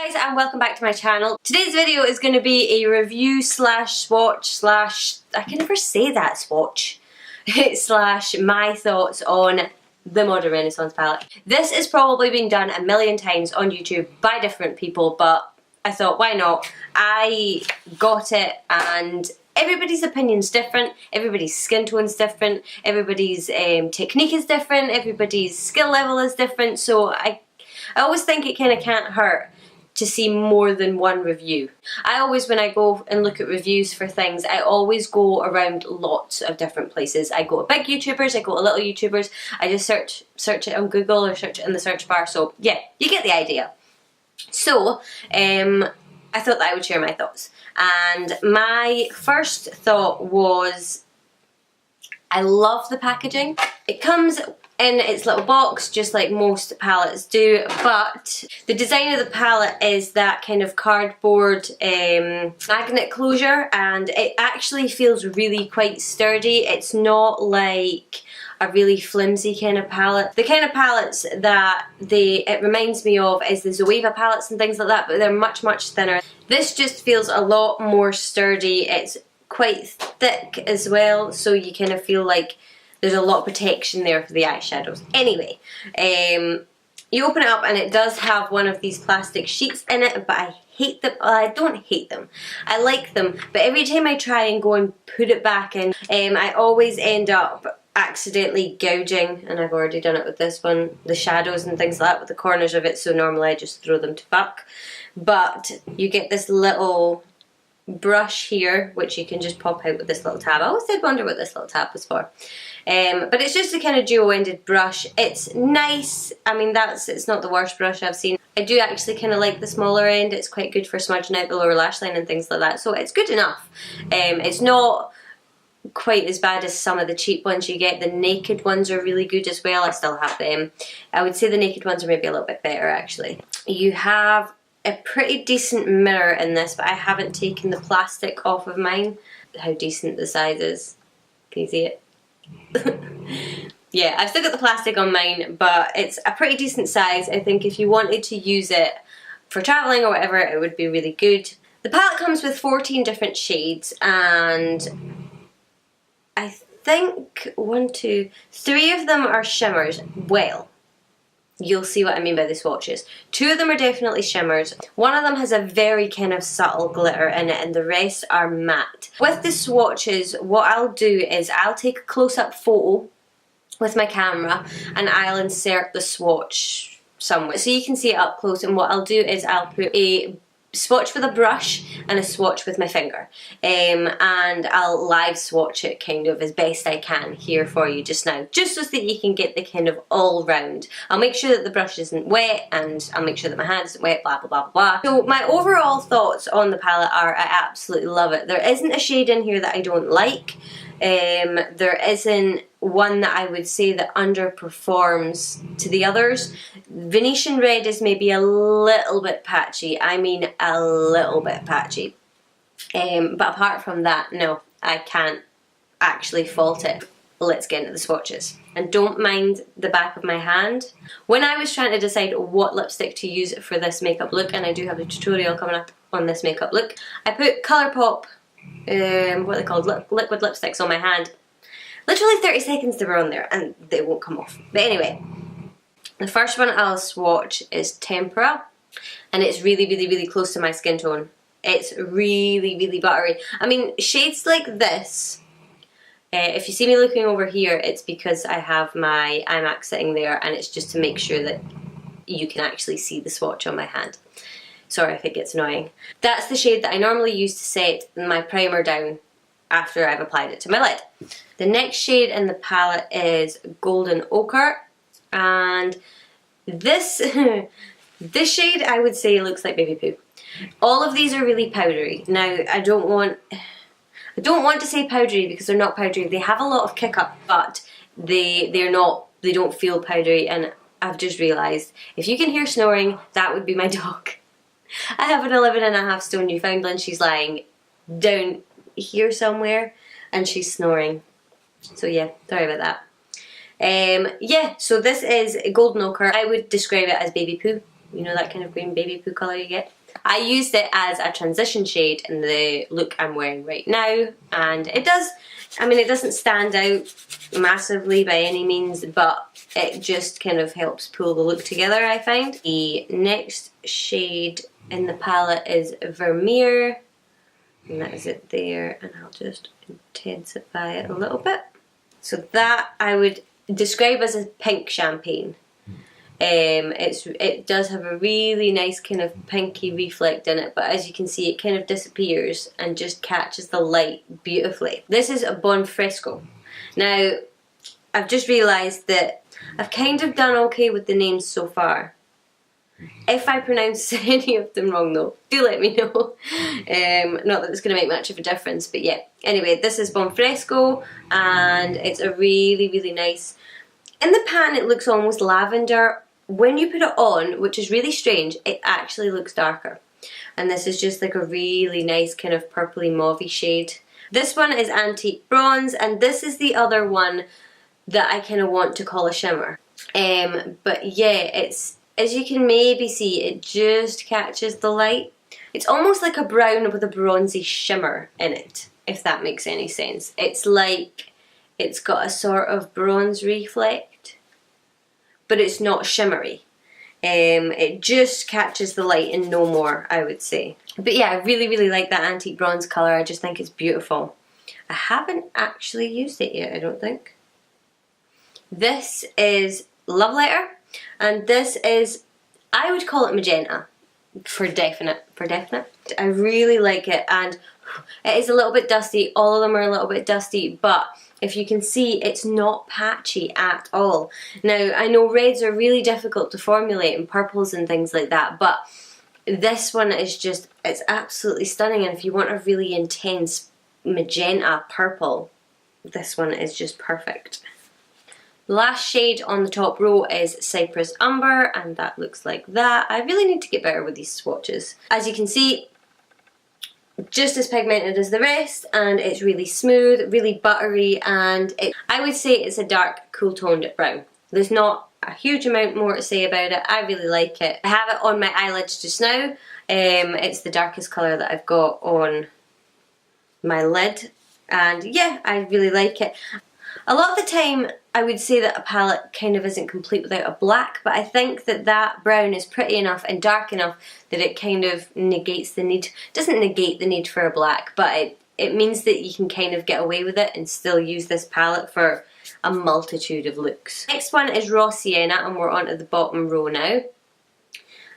Hi guys and welcome back to my channel. Today's video is going to be a review slash swatch slash, I can never say that, swatch, slash my thoughts on the Modern Renaissance palette. This is probably being done a million times on YouTube by different people, but I thought why not? I got it and everybody's opinion's different, everybody's skin tone's different, everybody's technique is different, everybody's skill level is different, so I always think it kind of can't hurt to see more than one review. I always, when I go and look at reviews for things, I always go around lots of different places. I go to big YouTubers, I go to little YouTubers, I just search it on Google or search it in the search bar, so yeah, you get the idea. So, I thought that I would share my thoughts. And my first thought was, I love the packaging. It comes in its little box, just like most palettes do, but the design of the palette is that kind of cardboard magnet closure, and it actually feels really quite sturdy. It's not like a really flimsy kind of palette. The kind of palettes that it reminds me of is the Zoeva palettes and things like that, but they're much, much thinner. This just feels a lot more sturdy. It's quite thick as well, so you kind of feel like there's a lot of protection there for the eyeshadows. Anyway, you open it up and it does have one of these plastic sheets in it, but I hate them. Well, I don't hate them. I like them, but every time I try and go and put it back in, I always end up accidentally gouging, and I've already done it with this one, the shadows and things like that with the corners of it, so normally I just throw them to fuck. But you get this little brush here, which you can just pop out with this little tab. I always did wonder what this little tab was for. But it's just a kind of dual-ended brush. It's nice. I mean, it's not the worst brush I've seen. I do actually kind of like the smaller end. It's quite good for smudging out the lower lash line and things like that. So it's good enough. It's not quite as bad as some of the cheap ones you get. The naked ones are really good as well. I still have them. I would say the naked ones are maybe a little bit better actually. You have a pretty decent mirror in this, but I haven't taken the plastic off of mine. How decent the size is. Can you see it? Yeah, I've still got the plastic on mine, but it's a pretty decent size. I think if you wanted to use it for travelling or whatever, it would be really good. The palette comes with 14 different shades, and I think 3 of them are shimmers. Well, you'll see what I mean by the swatches. 2 of them are definitely shimmers. One of them has a very kind of subtle glitter in it, and the rest are matte. With the swatches, what I'll do is I'll take a close-up photo with my camera and I'll insert the swatch somewhere so you can see it up close, and what I'll do is I'll put a swatch with a brush and a swatch with my finger, and I'll live swatch it kind of as best I can here for you just now, just so that you can get the kind of all round. I'll make sure that the brush isn't wet, and I'll make sure that my hand isn't wet, blah blah blah blah. So my overall thoughts on the palette are I absolutely love it. There isn't a shade in here that I don't like. There isn't one that I would say that underperforms to the others. Venetian Red is maybe a little bit patchy. I mean a little bit patchy. But apart from that, no, I can't actually fault it. Let's get into the swatches. And don't mind the back of my hand. When I was trying to decide what lipstick to use for this makeup look, and I do have a tutorial coming up on this makeup look, I put Colourpop what are they called, liquid lipsticks on my hand. Literally 30 seconds they were on there and they won't come off. But anyway, the first one I'll swatch is Tempera, and it's really, really, really close to my skin tone. It's really, really buttery. I mean, shades like this, if you see me looking over here, it's because I have my iMac sitting there, and it's just to make sure that you can actually see the swatch on my hand. Sorry if it gets annoying. That's the shade that I normally use to set my primer down after I've applied it to my lid. The next shade in the palette is Golden Ochre, and this this shade I would say looks like baby poo. All of these are really powdery. Now I don't want to say powdery because they're not powdery. They have a lot of kick up, but they don't feel powdery, and I've just realised if you can hear snoring, that would be my dog. I have an 11.5 stone Newfoundland. She's lying down here somewhere and she's snoring. So yeah, sorry about that. Yeah, so this is Golden Ochre. I would describe it as baby poo. You know, that kind of green baby poo colour you get. I used it as a transition shade in the look I'm wearing right now, and it does, I mean, it doesn't stand out massively by any means, but it just kind of helps pull the look together, I find. The next shade in the palette is Vermeer, and that is it there, and I'll just intensify it a little bit. So that I would describe as a pink champagne. It does have a really nice kind of pinky reflect in it, but as you can see it kind of disappears and just catches the light beautifully. This is a Bon Fresco. Now I've just realised that I've kind of done okay with the names so far. If I pronounce any of them wrong though, do let me know. Not that it's going to make much of a difference, but yeah. Anyway, this is Bon Fresco, and it's a really, really nice... In the pan it looks almost lavender. When you put it on, which is really strange, it actually looks darker. And this is just like a really nice kind of purpley mauvey shade. This one is Antique Bronze, and this is the other one that I kind of want to call a shimmer. But yeah, it's, as you can maybe see, it just catches the light. It's almost like a brown with a bronzy shimmer in it, if that makes any sense. It's like it's got a sort of bronze reflect, but it's not shimmery. It just catches the light and no more, I would say. But yeah, I really, really like that Antique Bronze colour. I just think it's beautiful. I haven't actually used it yet, I don't think. This is Love Letter, and this is, I would call it magenta, for definite. I really like it, and it is a little bit dusty. All of them are a little bit dusty, but if you can see, it's not patchy at all. Now, I know reds are really difficult to formulate, and purples and things like that, but this one is just, it's absolutely stunning, and if you want a really intense magenta purple, this one is just perfect. Last shade on the top row is Cypress Umber, and that looks like that. I really need to get better with these swatches. As you can see, just as pigmented as the rest, and it's really smooth, really buttery, and I would say it's a dark, cool toned brown. There's not a huge amount more to say about it. I really like it. I have it on my eyelids just now. It's the darkest colour that I've got on my lid, and yeah, I really like it. A lot of the time I would say that a palette kind of isn't complete without a black, but I think that that brown is pretty enough and dark enough that it kind of negates the need, doesn't negate the need for a black, but it means that you can kind of get away with it and still use this palette for a multitude of looks. Next one is Raw Sienna, and we're on to the bottom row now,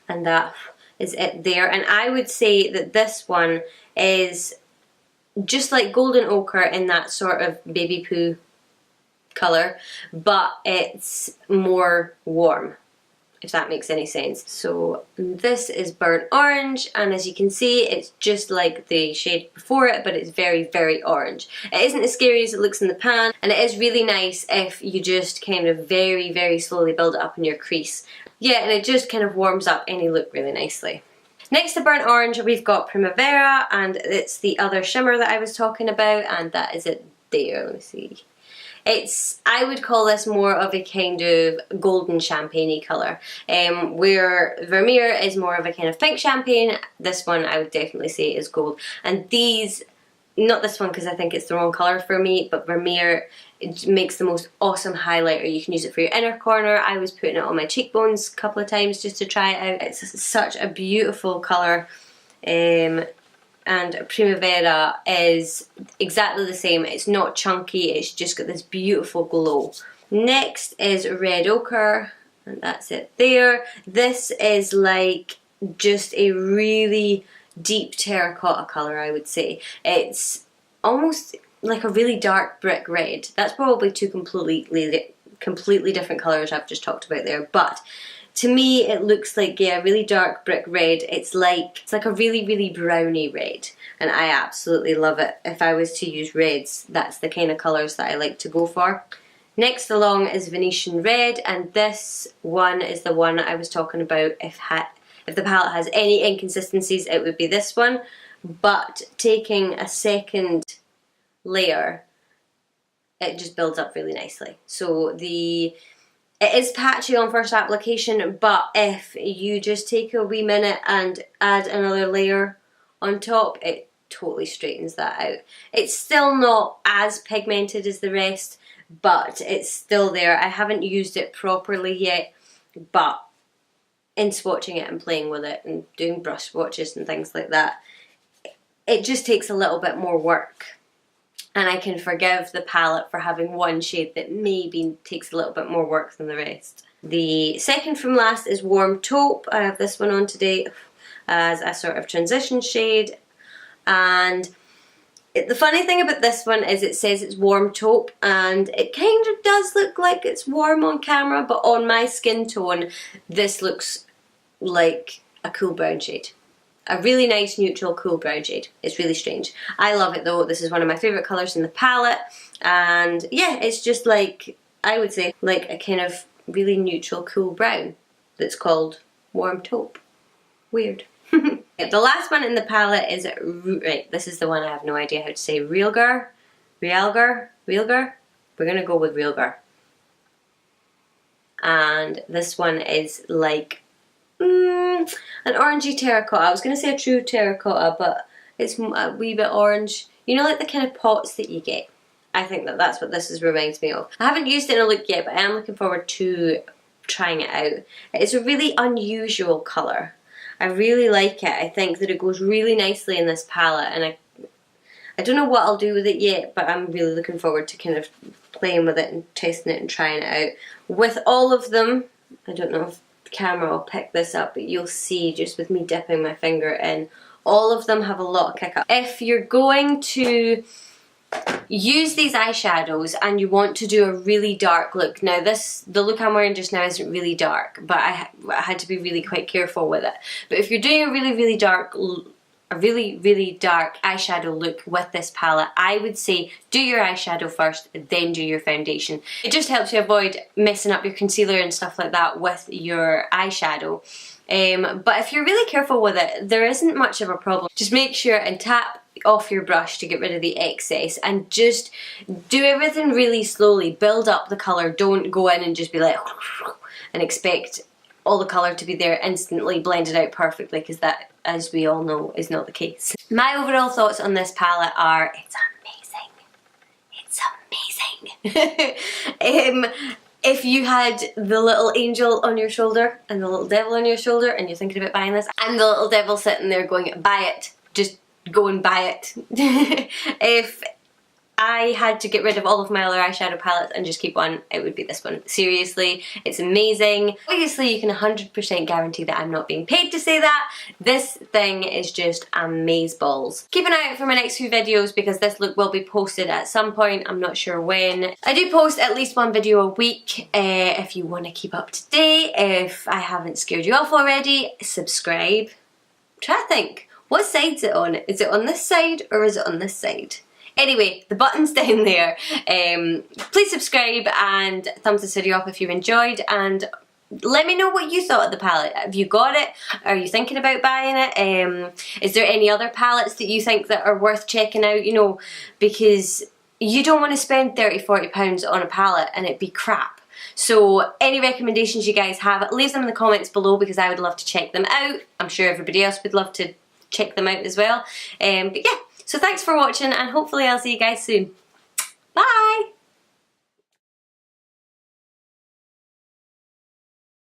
and that is it there. And I would say that this one is just like Golden Ochre in that sort of baby poo colour, but it's more warm, if that makes any sense. So this is Burnt Orange, and as you can see, it's just like the shade before it, but it's very, very orange. It isn't as scary as it looks in the pan, and it is really nice if you just kind of very, very slowly build it up in your crease. Yeah, and it just kind of warms up any look really nicely. Next to Burnt Orange, we've got Primavera, and it's the other shimmer that I was talking about, and that is it there. Let me see. I would call this more of a kind of golden champagne-y colour, where Vermeer is more of a kind of pink champagne. This one I would definitely say is gold. And these, not this one because I think it's the wrong colour for me, but Vermeer, it makes the most awesome highlighter. You can use it for your inner corner. I was putting it on my cheekbones a couple of times just to try it out. It's such a beautiful colour. And Primavera is exactly the same. It's not chunky, it's just got this beautiful glow. Next is Red Ochre, and that's it there. This is like just a really deep terracotta colour, I would say. It's almost like a really dark brick red. That's probably two completely different colours I've just talked about there, but to me it looks like, yeah, really dark brick red. It's like a really, really browny red, and I absolutely love it. If I was to use reds, that's the kind of colours that I like to go for. Next along is Venetian Red, and this one is the one I was talking about. If the palette has any inconsistencies, it would be this one, but taking a second layer, it just builds up really nicely. So the It is patchy on first application, but if you just take a wee minute and add another layer on top, it totally straightens that out. It's still not as pigmented as the rest, but it's still there. I haven't used it properly yet, but in swatching it and playing with it and doing brush swatches and things like that, it just takes a little bit more work. And I can forgive the palette for having one shade that maybe takes a little bit more work than the rest. The second from last is Warm Taupe. I have this one on today as a sort of transition shade. And the funny thing about this one is it says it's Warm Taupe, and it kind of does look like it's warm on camera, but on my skin tone, this looks like a cool brown shade. A really nice neutral cool brown shade. It's really strange. I love it though. This is one of my favourite colours in the palette, and yeah, it's just like, I would say, like a kind of really neutral cool brown that's called Warm Taupe. Weird. The last one in the palette is, right, this is the one I have no idea how to say, Realgar? Realgar? Realgar? We're going to go with Realgar. And this one is like an orangey terracotta. I was going to say a true terracotta, but it's a wee bit orange. You know, like the kind of pots that you get. I think that that's what this reminds me of. I haven't used it in a look yet, but I am looking forward to trying it out. It's a really unusual colour. I really like it. I think that it goes really nicely in this palette, and I don't know what I'll do with it yet, but I'm really looking forward to kind of playing with it and testing it and trying it out. With all of them, I don't know if the camera will pick this up, but you'll see just with me dipping my finger in, all of them have a lot of kick up. If you're going to use these eyeshadows and you want to do a really dark look, now the look I'm wearing just now isn't really dark, but I had to be really quite careful with it. But if you're doing a really dark eyeshadow look with this palette, I would say do your eyeshadow first, then do your foundation. It just helps you avoid messing up your concealer and stuff like that with your eyeshadow. But if you're really careful with it, there isn't much of a problem. Just make sure and tap off your brush to get rid of the excess, and just do everything really slowly. Build up the colour. Don't go in and just be like and expect all the colour to be there instantly blended out perfectly, because that, as we all know, is not the case. My overall thoughts on this palette are, it's amazing. It's amazing. If you had the little angel on your shoulder and the little devil on your shoulder and you're thinking about buying this, and the little devil sitting there going, buy it, just go and buy it. If I had to get rid of all of my other eyeshadow palettes and just keep one, it would be this one. Seriously, it's amazing. Obviously, you can 100% guarantee that I'm not being paid to say that. This thing is just amazeballs. Keep an eye out for my next few videos, because this look will be posted at some point. I'm not sure when. I do post at least one video a week. If you want to keep up to date, if I haven't scared you off already, subscribe. Try to think. What side's it on? Is it on this side or is it on this side? Anyway, the button's down there. Please subscribe and thumbs this video up if you enjoyed, and let me know what you thought of the palette. Have you got it? Are you thinking about buying it? Is there any other palettes that you think that are worth checking out? You know, because you don't want to spend £30–40 on a palette and it be crap. So any recommendations you guys have, leave them in the comments below, because I would love to check them out. I'm sure everybody else would love to check them out as well. But yeah, so thanks for watching, and hopefully I'll see you guys soon. Bye!